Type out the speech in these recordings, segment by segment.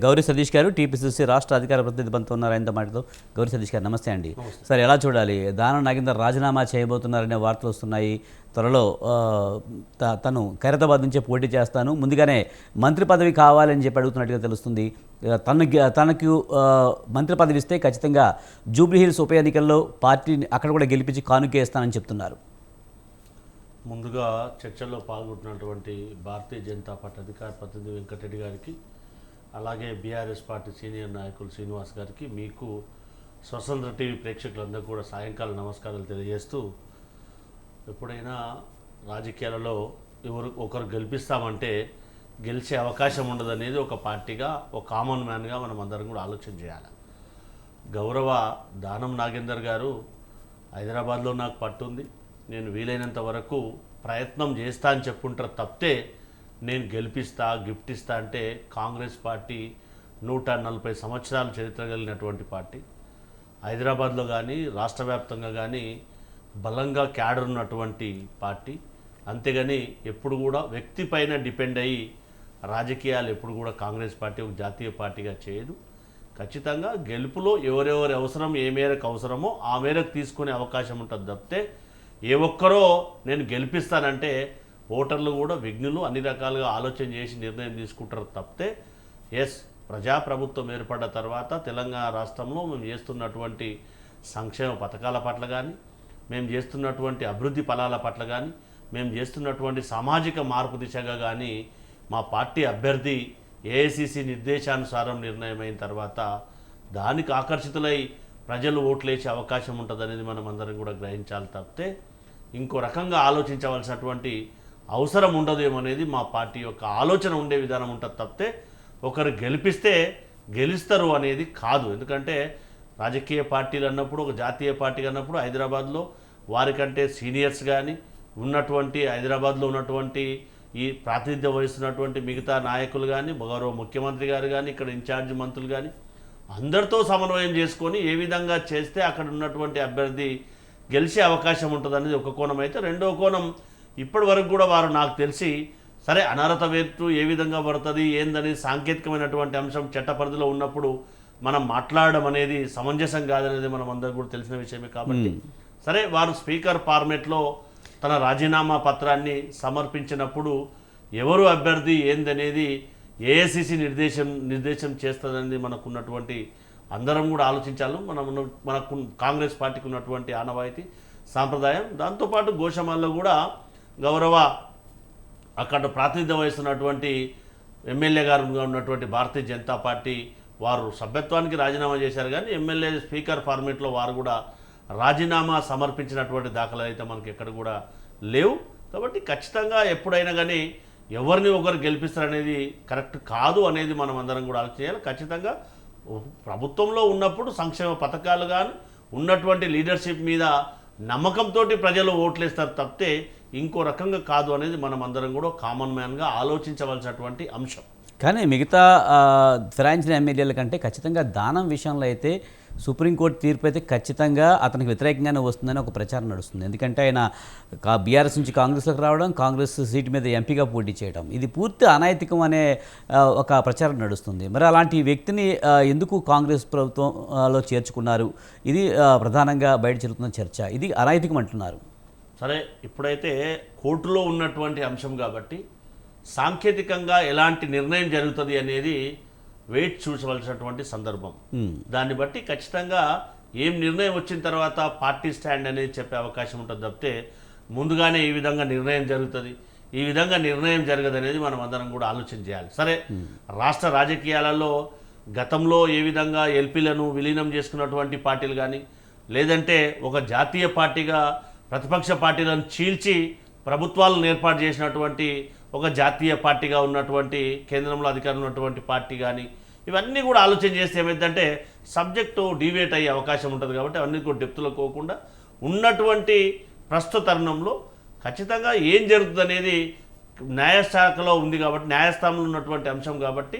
గౌరీ సతీష్ గారు టీపీసీసీ రాష్ట్ర అధికార ప్రతినిధి బంతు ఉన్నారు. ఆయనతో మాట్లాడుతూ గౌరీ సతీష్ గారు నమస్తే అండి. సార్, ఎలా చూడాలి? దానం నాగేందర్ రాజీనామా చేయబోతున్నారనే వార్తలు వస్తున్నాయి. త్వరలో తను ఖైరతాబాద్ నుంచే పోటీ చేస్తాను, ముందుగానే మంత్రి పదవి కావాలని చెప్పి అడుగుతున్నట్టుగా తెలుస్తుంది. తనకు మంత్రి పదవి ఇస్తే ఖచ్చితంగా జూబ్లీహిల్స్ ఉప ఎన్నికల్లో పార్టీని అక్కడ కూడా గెలిపించి కానుకేస్తానని చెప్తున్నారు. ముందుగా చర్చల్లో పాల్గొంటున్నటువంటి భారతీయ జనతా పార్టీ అధికార ప్రతినిధి వెంకటరెడ్డి గారికి, అలాగే బీఆర్ఎస్ పార్టీ సీనియర్ నాయకులు శ్రీనివాస్ గారికి, మీకు స్వతంత్ర టీవీ ప్రేక్షకులందరూ కూడా సాయంకాలం నమస్కారాలు తెలియజేస్తూ, ఎప్పుడైనా రాజకీయాలలో ఒకరు గెలిపిస్తామంటే గెలిచే అవకాశం ఉండదనేది ఒక పార్టీగా, ఒక కామన్ మ్యాన్గా మనం అందరం కూడా ఆలోచన చేయాలి. గౌరవ దానం నాగేందర్ గారు హైదరాబాద్లో నాకు పట్టుంది, నేను వీలైనంత వరకు ప్రయత్నం చేస్తా అని చెప్పుకుంటారు తప్పితే నేను గెలిపిస్తా గిఫ్ట్ ఇస్తా అంటే కాంగ్రెస్ పార్టీ 140 సంవత్సరాల చరిత్ర కలిగినటువంటి పార్టీ. హైదరాబాద్లో కానీ రాష్ట్ర వ్యాప్తంగా కానీ బలంగా క్యాడర్ ఉన్నటువంటి పార్టీ. అంతేగాని ఎప్పుడు కూడా వ్యక్తి పైన డిపెండ్ అయ్యి రాజకీయాలు ఎప్పుడు కూడా కాంగ్రెస్ పార్టీ ఒక జాతీయ పార్టీగా చేయదు. ఖచ్చితంగా గెలుపులో ఎవరెవరి అవసరం ఏ మేరకు అవసరమో ఆ మేరకు తీసుకునే అవకాశం ఉంటుంది తప్పితే ఏ ఒక్కరో నేను గెలిపిస్తానంటే ఓటర్లు కూడా విఘ్నులు అన్ని రకాలుగా ఆలోచన చేసి నిర్ణయం తీసుకుంటారు తప్పితే ప్రజాప్రభుత్వం ఏర్పడ్డ తర్వాత తెలంగాణ రాష్ట్రంలో మేము చేస్తున్నటువంటి సంక్షేమ పథకాల పట్ల కానీ, మేము చేస్తున్నటువంటి అభివృద్ధి ఫలాల పట్ల కానీ, మేము చేస్తున్నటువంటి సామాజిక మార్పు దిశగా కానీ మా పార్టీ అభ్యర్థి ఏఐసిసి నిర్దేశానుసారం నిర్ణయం అయిన తర్వాత దానికి ఆకర్షితులై ప్రజలు ఓట్లేసే అవకాశం ఉంటుందనేది మనం అందరం కూడా గ్రహించాలి తప్పితే ఇంకో రకంగా ఆలోచించవలసినటువంటి అవసరం ఉండదేమనేది మా పార్టీ యొక్క ఆలోచన ఉండే విధానం ఉంటుంది తప్పితే ఒకరు గెలిపిస్తే గెలుస్తారు అనేది కాదు. ఎందుకంటే రాజకీయ పార్టీలు అన్నప్పుడు, ఒక జాతీయ పార్టీ అన్నప్పుడు హైదరాబాద్లో వారికంటే సీనియర్స్ కానీ ఉన్నటువంటి, హైదరాబాద్లో ఉన్నటువంటి ఈ ప్రాతినిధ్యం వహిస్తున్నటువంటి మిగతా నాయకులు కానీ, గౌరవ ముఖ్యమంత్రి గారు కానీ, ఇక్కడ ఇన్ఛార్జ్ మంత్రులు కానీ అందరితో సమన్వయం చేసుకొని ఏ విధంగా చేస్తే అక్కడ ఉన్నటువంటి అభ్యర్థి గెలిచే అవకాశం ఉంటుందనేది ఒక కోణం అయితే, రెండో కోణం ఇప్పటి వరకు కూడా వారు నాకు తెలిసి సరే అనర్హత వేటు ఏ విధంగా పడుతుంది ఏందని సాంకేతికమైనటువంటి అంశం చట్ట పరిధిలో ఉన్నప్పుడు మనం మాట్లాడడం అనేది సమంజసం కాదనేది మనం అందరూ కూడా తెలిసిన విషయమే. కాబట్టి సరే వారు స్పీకర్ ఫార్మేట్లో తన రాజీనామా పత్రాన్ని సమర్పించినప్పుడు ఎవరు అభ్యర్థి ఏందనేది ఏఐసిసి నిర్దేశం చేస్తుందనేది మనకున్నటువంటి అందరం కూడా ఆలోచించాలి. మనకు కాంగ్రెస్ పార్టీకి ఉన్నటువంటి ఆనవాయితీ సాంప్రదాయం. దాంతోపాటు గోషమాల్లో కూడా గౌరవ అక్కడ ప్రాతినిధ్యం వహిస్తున్నటువంటి ఎమ్మెల్యే గారు ఉన్నటువంటి భారతీయ జనతా పార్టీ వారు సభ్యత్వానికి రాజీనామా చేశారు, కానీ ఎమ్మెల్యే స్పీకర్ ఫార్మేట్లో వారు కూడా రాజీనామా సమర్పించినటువంటి దాఖలాలు అయితే మనకి ఎక్కడ కూడా లేవు. కాబట్టి ఖచ్చితంగా ఎప్పుడైనా కానీ ఎవరిని ఒకరు గెలిపిస్తారనేది కరెక్ట్ కాదు అనేది మనం అందరం కూడా ఆలోచన చేయాలి. ఖచ్చితంగా ప్రభుత్వంలో ఉన్నప్పుడు సంక్షేమ పథకాలు కానీ ఉన్నటువంటి లీడర్షిప్ మీద నమ్మకంతో ప్రజలు ఓట్లేస్తారు తప్పితే ఇంకో రకంగా కాదు అనేది మనం అందరం కూడా కామన్ మ్యాన్గా ఆలోచించవలసినటువంటి అంశం. కానీ మిగతా ఫిరాయించిన ఎమ్మెల్యేల కంటే ఖచ్చితంగా దానం విషయంలో అయితే సుప్రీంకోర్టు తీర్పు అయితే ఖచ్చితంగా అతనికి వ్యతిరేకంగానే వస్తుందని ఒక ప్రచారం నడుస్తుంది. ఎందుకంటే ఆయన బీఆర్ఎస్ నుంచి కాంగ్రెస్లోకి రావడం, కాంగ్రెస్ సీటు మీద ఎంపీగా పోటీ చేయడం, ఇది పూర్తి అనైతికం అనే ఒక ప్రచారం నడుస్తుంది. మరి అలాంటి వ్యక్తిని ఎందుకు కాంగ్రెస్ ప్రభుత్వంలో చేర్చుకున్నారు? ఇది ప్రధానంగా బయట జరుగుతున్న చర్చ. ఇది అనైతికం అంటున్నారు. సరే, ఇప్పుడైతే కోర్టులో ఉన్నటువంటి అంశం కాబట్టి సాంకేతికంగా ఎలాంటి నిర్ణయం జరుగుతుంది అనేది వెయిట్ చూసవలసినటువంటి సందర్భం. దాన్ని బట్టి ఖచ్చితంగా ఏం నిర్ణయం వచ్చిన తర్వాత పార్టీ స్టాండ్ అనేది చెప్పే అవకాశం ఉంటుంది తప్పితే ముందుగానే ఈ విధంగా నిర్ణయం జరుగుతుంది, ఈ విధంగా నిర్ణయం జరగదు అనేది మనం అందరం కూడా ఆలోచన చేయాలి. సరే, రాష్ట్ర రాజకీయాలలో గతంలో ఏ విధంగా ఎల్పీలను విలీనం చేసుకున్నటువంటి పార్టీలు కానీ, లేదంటే ఒక జాతీయ పార్టీగా ప్రతిపక్ష పార్టీలను చీల్చి ప్రభుత్వాలను ఏర్పాటు చేసినటువంటి ఒక జాతీయ పార్టీగా ఉన్నటువంటి, కేంద్రంలో అధికారంలో ఉన్నటువంటి పార్టీ కానీ, ఇవన్నీ కూడా ఆలోచన చేస్తే ఏమైందంటే సబ్జెక్టు డీవియేట్ అయ్యే అవకాశం ఉంటుంది. కాబట్టి అవన్నీ కూడా డెప్త్లో పోకుండా ఉన్నటువంటి ప్రస్తుత తరుణంలో ఖచ్చితంగా ఏం జరుగుతుంది అనేది న్యాయశాఖలో ఉంది కాబట్టి, న్యాయస్థానంలో ఉన్నటువంటి అంశం కాబట్టి,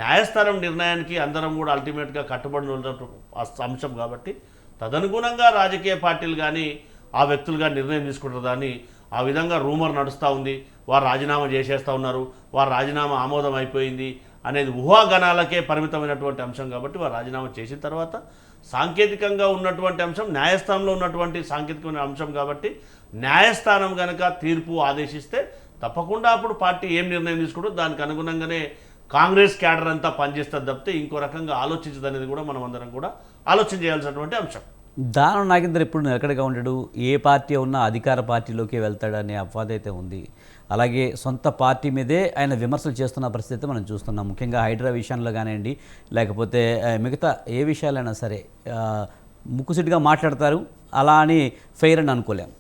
న్యాయస్థానం నిర్ణయానికి అందరం కూడా అల్టిమేట్గా కట్టుబడి ఉన్నటువంటి అంశం కాబట్టి తదనుగుణంగా రాజకీయ పార్టీలు కానీ ఆ వ్యక్తులుగా నిర్ణయం తీసుకుంటుందని ఆ విధంగా రూమర్ నడుస్తూ ఉంది. వారు రాజీనామా చేసేస్తూ ఉన్నారు, వారు రాజీనామా ఆమోదం అయిపోయింది అనేది ఊహాగానాలకే పరిమితమైనటువంటి అంశం కాబట్టి వారు రాజీనామా చేసిన తర్వాత సాంకేతికంగా ఉన్నటువంటి అంశం న్యాయస్థానంలో ఉన్నటువంటి సాంకేతికమైన అంశం కాబట్టి న్యాయస్థానం కనుక తీర్పు ఆదేశిస్తే తప్పకుండా అప్పుడు పార్టీ ఏం నిర్ణయం తీసుకుంటో దానికి అనుగుణంగానే కాంగ్రెస్ క్యాడర్ అంతా పనిచేస్తుంది తప్పితే ఇంకో రకంగా ఆలోచించదు అనేది కూడా మనం అందరం కూడా ఆలోచన చేయాల్సినటువంటి అంశం. దానం నాగేందర్ ఎప్పుడు నిలకడగా ఉంటాడు, ఏ పార్టీ ఉన్నా అధికార పార్టీలోకి వెళ్తాడనే అపవాదం అయితే ఉంది. అలాగే సొంత పార్టీ మీదే ఆయన విమర్శలు చేస్తున్న పరిస్థితి మనం చూస్తున్నాం. ముఖ్యంగా హైడ్రా విషయంలో కానివ్వండి, లేకపోతే మిగతా ఏ విషయాలైనా సరే ముక్కుసిటిగా మాట్లాడతారు. అలా అని ఫెయిర్ అని అనుకోలేం.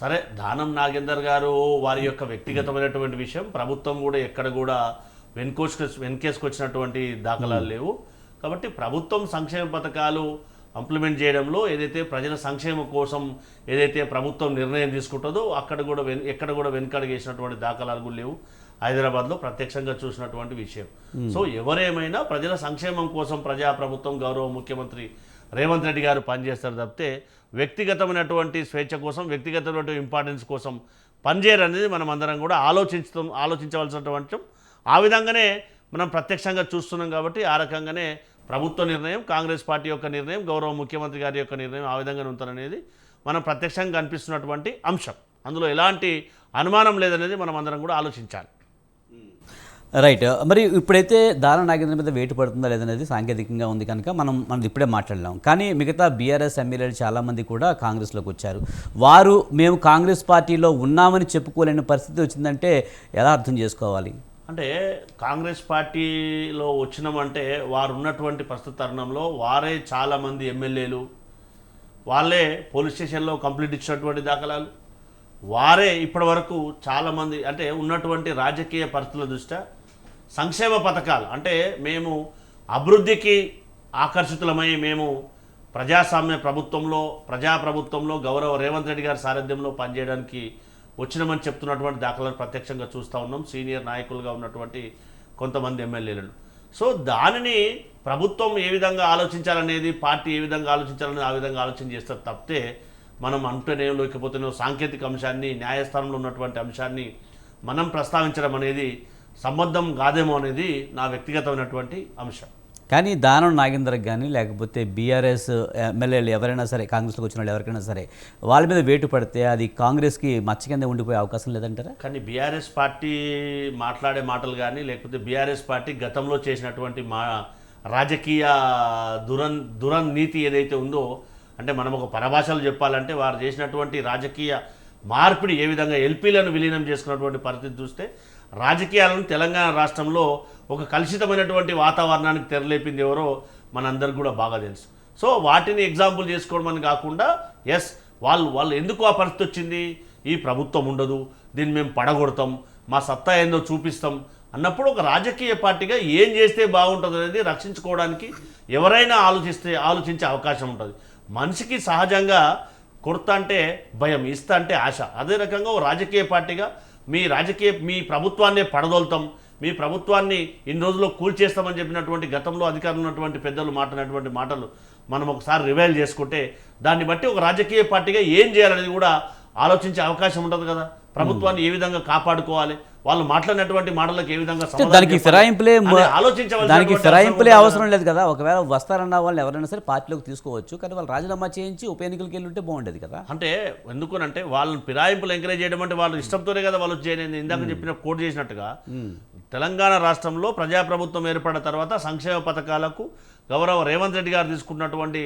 సరే, దానం నాగేందర్ గారు వారి యొక్క వ్యక్తిగతమైనటువంటి విషయం, ప్రభుత్వం కూడా ఎక్కడ కూడా వెనకేసుకొచ్చినటువంటి దాఖలాలు లేవు. కాబట్టి ప్రభుత్వం సంక్షేమ పథకాలు ఇంప్లిమెంట్ చేయడంలో ఏదైతే ప్రజల సంక్షేమం కోసం ఏదైతే ప్రభుత్వం నిర్ణయం తీసుకుంటుందో ఎక్కడ కూడా వెనుకడుగేసినటువంటి దాఖలాలు కూడా లేవు. హైదరాబాద్లో ప్రత్యక్షంగా చూసినటువంటి విషయం. సో ఎవరేమైనా ప్రజల సంక్షేమం కోసం ప్రజాప్రభుత్వం గౌరవ ముఖ్యమంత్రి రేవంత్ రెడ్డి గారు పనిచేస్తారు తప్పితే వ్యక్తిగతమైనటువంటి స్వేచ్ఛ కోసం, వ్యక్తిగతమైనటువంటి ఇంపార్టెన్స్ కోసం పనిచేయరు అనేది మనం అందరం కూడా ఆలోచించవలసినటువంటి ఆ విధంగానే మనం ప్రత్యక్షంగా చూస్తున్నాం. కాబట్టి ఆ రకంగానే ప్రభుత్వ నిర్ణయం, కాంగ్రెస్ పార్టీ యొక్క నిర్ణయం, గౌరవ ముఖ్యమంత్రి గారి యొక్క నిర్ణయం ఆ విధంగానే ఉంటుందనేది మనం ప్రత్యక్షంగా కనిపిస్తున్నటువంటి అంశం. అందులో ఎలాంటి అనుమానం లేదనేది మనం అందరం కూడా ఆలోచించాలి. రైట్. మరి ఇప్పుడైతే దానం నాగేంద్ర మీద వేటు పడుతుందా లేదనేది సాంకేతికంగా ఉంది కనుక మనం ఇప్పుడే మాట్లాడలేం. కానీ మిగతా బీఆర్ఎస్ ఎమ్మెల్యేలు చాలామంది కూడా కాంగ్రెస్లోకి వచ్చారు. వారు మేము కాంగ్రెస్ పార్టీలో ఉన్నామని చెప్పుకోలేని పరిస్థితి వచ్చిందంటే ఎలా అర్థం చేసుకోవాలి? అంటే కాంగ్రెస్ పార్టీలో వచ్చినామంటే వారు ఉన్నటువంటి ప్రస్తుత తరుణంలో వారే చాలామంది ఎమ్మెల్యేలు, వాళ్ళే పోలీస్ స్టేషన్లో కంప్లీట్ ఇచ్చినటువంటి దాఖలాలు, వారే ఇప్పటి వరకు చాలామంది అంటే ఉన్నటువంటి రాజకీయ పరిస్థితుల దృష్ట్యా సంక్షేమ పథకాలు అంటే మేము అభివృద్ధికి ఆకర్షితులమై మేము ప్రజాప్రభుత్వంలో గౌరవ రేవంత్ రెడ్డి గారి సారథ్యంలో పనిచేయడానికి వచ్చినామని చెప్తున్నటువంటి దాఖలాలు ప్రత్యక్షంగా చూస్తూ ఉన్నాం. సీనియర్ నాయకులుగా ఉన్నటువంటి కొంతమంది ఎమ్మెల్యేలను. సో దానిని ప్రభుత్వం ఏ విధంగా ఆలోచించాలనేది, పార్టీ ఏ విధంగా ఆలోచించాలనేది ఆ విధంగా ఆలోచన చేస్తారు తప్పితే మనం అంటేనేం లేకపోతేనో సాంకేతిక అంశాన్ని, న్యాయస్థానంలో ఉన్నటువంటి అంశాన్ని మనం ప్రస్తావించడం అనేది సంబద్ధం కాదేమో అనేది నా వ్యక్తిగతమైనటువంటి అంశం. కానీ దానం నాగేందర్కి కానీ లేకపోతే బీఆర్ఎస్ ఎమ్మెల్యేలు ఎవరైనా సరే, కాంగ్రెస్లోకి వచ్చిన వాళ్ళు ఎవరికైనా సరే వాళ్ళ మీద వేటు పడితే అది కాంగ్రెస్కి మచ్చ కింద ఉండిపోయే అవకాశం లేదంటారా? కానీ బీఆర్ఎస్ పార్టీ మాట్లాడే మాటలు కానీ లేకపోతే బీఆర్ఎస్ పార్టీ గతంలో చేసినటువంటి రాజకీయ దురనీతి ఏదైతే ఉందో, అంటే మనం ఒక పరభాషలు చెప్పాలంటే వారు చేసినటువంటి రాజకీయ మార్పిడి ఏ విధంగా ఎల్పీలను విలీనం చేసుకున్నటువంటి పరిస్థితి చూస్తే రాజకీయాలను తెలంగాణ రాష్ట్రంలో ఒక కలుషితమైనటువంటి వాతావరణానికి తెరలేపింది ఎవరో మనందరికి కూడా బాగా తెలుసు. సో వాటిని ఎగ్జాంపుల్ చేసుకోవడం అని కాకుండా వాళ్ళు ఎందుకు ఆ పరిస్థితి వచ్చింది, ఈ ప్రభుత్వం ఉండదు, దీన్ని మేము పడగొడతాం, మా సత్తా ఏందో చూపిస్తాం అన్నప్పుడు ఒక రాజకీయ పార్టీగా ఏం చేస్తే బాగుంటుంది అనేది రక్షించుకోవడానికి ఎవరైనా ఆలోచించే అవకాశం ఉంటుంది. మనిషికి సహజంగా కొడతా అంటే భయం, ఇస్తా అంటే ఆశ. అదే రకంగా ఓ రాజకీయ పార్టీగా మీ ప్రభుత్వాన్నే పడదోలుతాం, మీ ప్రభుత్వాన్ని ఇన్ని రోజుల్లో కూల్చేస్తామని చెప్పినటువంటి గతంలో అధికారంలో ఉన్నటువంటి పెద్దలు మాట్లాడినటువంటి మాటలు మనం ఒకసారి రివైల్ చేసుకుంటే దాన్ని బట్టి ఒక రాజకీయ పార్టీగా ఏం చేయాలనేది కూడా ఆలోచించే అవకాశం ఉంటుంది కదా. ప్రభుత్వాన్ని ఏ విధంగా కాపాడుకోవాలి, వాళ్ళు మాట్లాడినటువంటి మాటలకు ఏ విధంగా దానికి ఫిరాయింపులే అవసరం లేదు కదా. ఒకవేళ వస్తారన్న వాళ్ళని ఎవరైనా సరే పార్టీలోకి తీసుకోవచ్చు, కానీ వాళ్ళు రాజీనామా చేయించి ఉప ఎన్నికలకు వెళ్ళి ఉంటే బాగుండేది కదా. అంటే ఎందుకనంటే వాళ్ళని ఫిరాయింపులు ఎంకరేజ్ చేయడం అంటే వాళ్ళు ఇష్టంతోనే కదా వాళ్ళు చేయలేదు. ఇందాక చెప్పిన కోట్ చేసినట్టుగా తెలంగాణ రాష్ట్రంలో ప్రజాప్రభుత్వం ఏర్పడిన తర్వాత సంక్షేమ పథకాలకు గౌరవ రేవంత్ రెడ్డి గారు తీసుకున్నటువంటి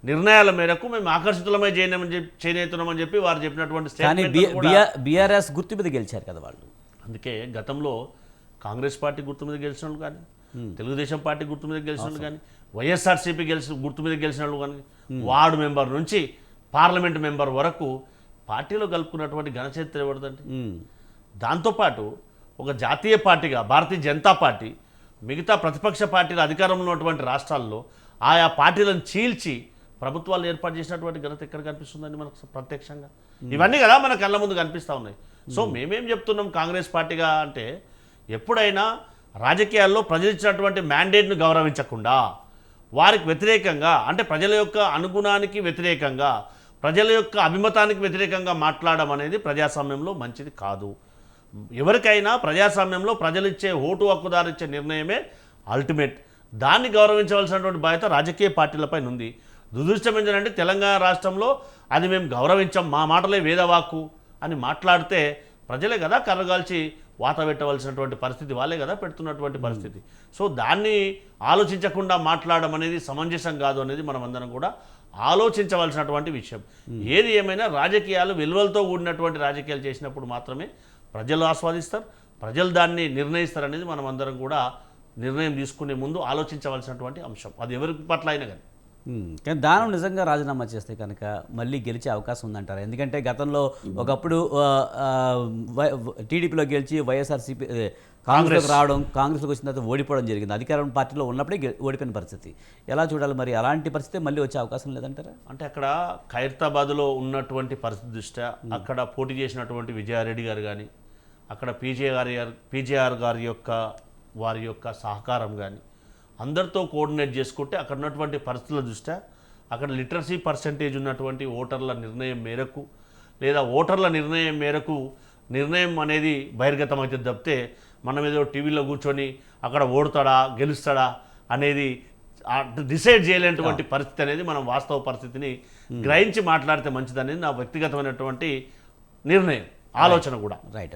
నిర్ణయాల మేరకు మేము ఆకర్షితులమై చేయనేతున్నామని చెప్పి వారు చెప్పినటువంటి బీఆర్ఎస్ గుర్తు మీద గెలిచారు కదా వాళ్ళు. అందుకే గతంలో కాంగ్రెస్ పార్టీ గుర్తు మీద గెలిచిన వాళ్ళు కానీ, తెలుగుదేశం పార్టీ గుర్తు మీద గెలిచిన వాళ్ళు కానీ, వైఎస్ఆర్సీపీ గుర్తు మీద గెలిచిన వాళ్ళు కానీ, వార్డు మెంబర్ నుంచి పార్లమెంట్ మెంబర్ వరకు పార్టీలో కలుపుకున్నటువంటి ఘనచరిత్ర ఎవరిదండి. దాంతోపాటు ఒక జాతీయ పార్టీగా భారతీయ జనతా పార్టీ మిగతా ప్రతిపక్ష పార్టీల అధికారంలో ఉన్నటువంటి రాష్ట్రాల్లో ఆయా పార్టీలను చీల్చి ప్రభుత్వాలు ఏర్పాటు చేసినటువంటి ఘనత ఎక్కడ కనిపిస్తుందండి మనకు ప్రత్యక్షంగా? ఇవన్నీ కదా మన కళ్ళ ముందు కనిపిస్తూ ఉన్నాయి. సో మేమేం చెప్తున్నాం కాంగ్రెస్ పార్టీగా అంటే, ఎప్పుడైనా రాజకీయాల్లో ప్రజలు ఇచ్చినటువంటి మ్యాండేట్ను గౌరవించకుండా వారికి వ్యతిరేకంగా, అంటే ప్రజల యొక్క అనుగుణానికి వ్యతిరేకంగా, ప్రజల యొక్క అభిమతానికి వ్యతిరేకంగా మాట్లాడడం అనేది ప్రజాస్వామ్యంలో మంచిది కాదు. ఎవరికైనా ప్రజాస్వామ్యంలో ప్రజలు ఇచ్చే ఓటు హక్కుదారు ఇచ్చే నిర్ణయమే అల్టిమేట్. దాన్ని గౌరవించవలసినటువంటి బాధ్యత రాజకీయ పార్టీలపైన ఉంది. దురదృష్టం ఏంటంటే తెలంగాణ రాష్ట్రంలో అది మేము గౌరవించాం, మా మాటలే వేదవాక్కు అని మాట్లాడితే ప్రజలే కదా కర్రగాల్చి వాత పెట్టవలసినటువంటి పరిస్థితి, వాళ్ళే కదా పెడుతున్నటువంటి పరిస్థితి. సో దాన్ని ఆలోచించకుండా మాట్లాడడం అనేది సమంజసం కాదు అనేది మనం అందరం కూడా ఆలోచించవలసినటువంటి విషయం. ఏది ఏమైనా రాజకీయాలు విలువలతో కూడినటువంటి రాజకీయాలు చేసినప్పుడు మాత్రమే ప్రజలు ఆస్వాదిస్తారు, ప్రజలు దాన్ని నిర్ణయిస్తారు అనేది మనం అందరం కూడా నిర్ణయం తీసుకునే ముందు ఆలోచించవలసినటువంటి అంశం, అది ఎవరి పట్ల అయినా కానీ. కానీ దానం నిజంగా రాజీనామా చేస్తే కనుక మళ్ళీ గెలిచే అవకాశం ఉందంటారు. ఎందుకంటే గతంలో ఒకప్పుడు టీడీపీలో గెలిచి వైఎస్ఆర్సీపీ కాంగ్రెస్లోకి రావడం, కాంగ్రెస్లోకి వచ్చిన తర్వాత ఓడిపోవడం జరిగింది. అధికారం పార్టీలో ఉన్నప్పుడే ఓడిపోయిన పరిస్థితి. ఎలా చూడాలి మరి? అలాంటి పరిస్థితి మళ్ళీ వచ్చే అవకాశం లేదంటారా? అంటే అక్కడ ఖైరతాబాద్లో ఉన్నటువంటి పరిస్థితి దృష్ట్యా అక్కడ పోటీ చేసినటువంటి విజయారెడ్డి గారు కానీ, అక్కడ పీజేఆర్ గారి యొక్క వారి యొక్క సహకారం కానీ అందరితో కోఆర్డినేట్ చేసుకుంటే అక్కడ ఉన్నటువంటి పరిస్థితుల దృష్ట్యా అక్కడ లిటరసీ పర్సెంటేజ్ ఉన్నటువంటి ఓటర్ల నిర్ణయం మేరకు లేదా ఓటర్ల నిర్ణయం మేరకు నిర్ణయం అనేది బహిర్గతం అవుతుంది తప్పితే మనం ఏదో టీవీలో కూర్చొని అక్కడ ఓడుతాడా గెలుస్తాడా అనేది డిసైడ్ చేయలేనటువంటి పరిస్థితి అనేది మనం వాస్తవ పరిస్థితిని గ్రహించి మాట్లాడితే మంచిదనేది నా వ్యక్తిగతమైనటువంటి నిర్ణయం, ఆలోచన కూడా. రైట్.